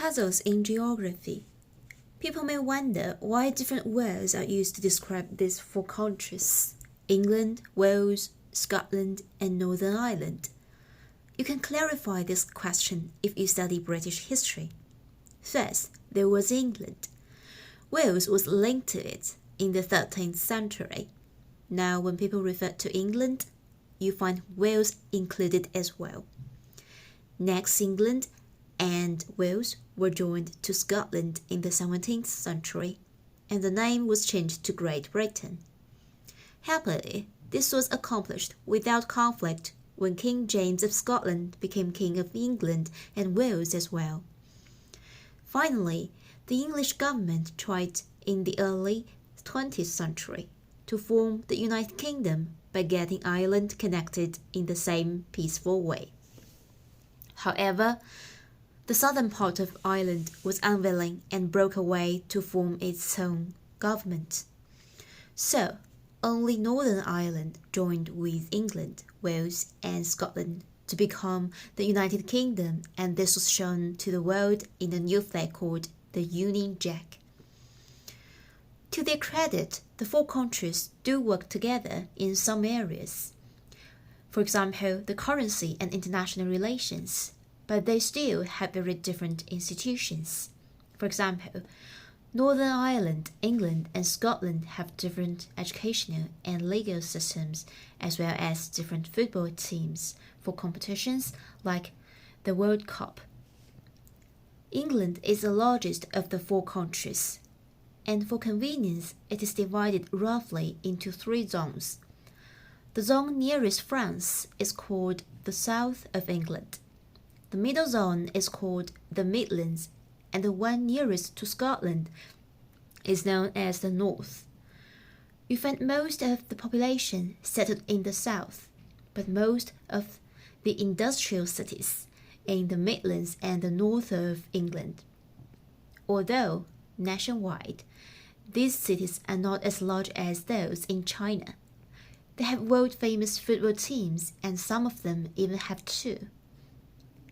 Puzzles in geography. People may wonder why different words are used to describe these four countries: England, Wales, Scotland, and Northern Ireland. You can clarify this question if you study British history. First, there was England. Wales was linked to it in the 13th century. Now, when people refer to England, you find Wales included as well. Next, England and Wales were joined to Scotland in the 17th century, and the name was changed to Great Britain. Happily, this was accomplished without conflict when King James of Scotland became King of England and Wales as well. Finally, the English government tried in the early 20th century to form the United Kingdom by getting Ireland connected in the same peaceful way. However, the southern part of Ireland was unwilling and broke away to form its own government. So, only Northern Ireland joined with England, Wales, and Scotland to become the United Kingdom, and this was shown to the world in a new flag called the Union Jack. To their credit, the four countries do work together in some areas. For example, the currency and international relations, but they still have very different institutions. For example, Northern Ireland, England, and Scotland have different educational and legal systems, as well as different football teams for competitions like the World Cup. England is the largest of the four countries, and for convenience, it is divided roughly into 3 zones. The zone nearest France is called the South of England. The middle zone is called the Midlands, and the one nearest to Scotland is known as the North. You find most of the population settled in the south, but most of the industrial cities in the Midlands and the north of England. Although nationwide, these cities are not as large as those in China. They have world-famous football teams, and some of them even have 2.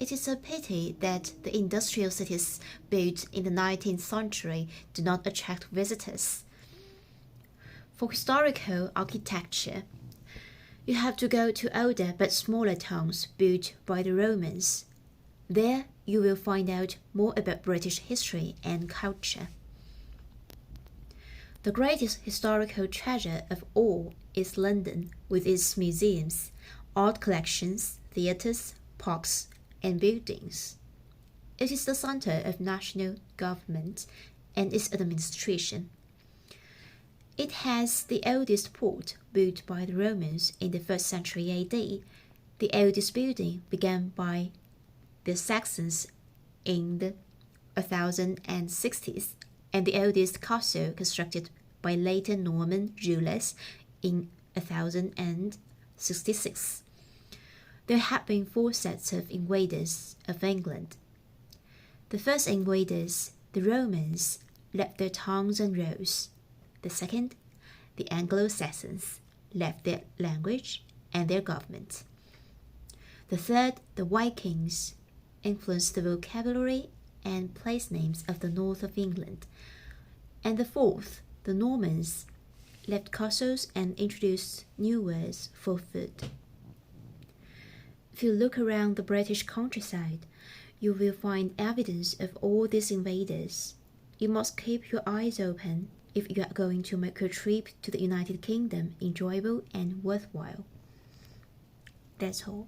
It is a pity that the industrial cities built in the 19th century do not attract visitors. For historical architecture, you have to go to older but smaller towns built by the Romans. There, you will find out more about British history and culture. The greatest historical treasure of all is London, with its museums, art collections, theatres, parks, and buildings. It is the center of national government and its administration. It has the oldest port built by the Romans in the 1st century AD, the oldest building begun by the Saxons in the 1060s, and the oldest castle constructed by later Norman rulers in 1066. There had been 4 sets of invaders of England. The first invaders, the Romans, left their tongues and roads. The second, the Anglo-Saxons, left their language and their government. The third, the Vikings, influenced the vocabulary and place names of the north of England. And the fourth, the Normans, left castles and introduced new words for food. If you look around the British countryside, you will find evidence of all these invaders. You must keep your eyes open if you are going to make your trip to the United Kingdom enjoyable and worthwhile. That's all.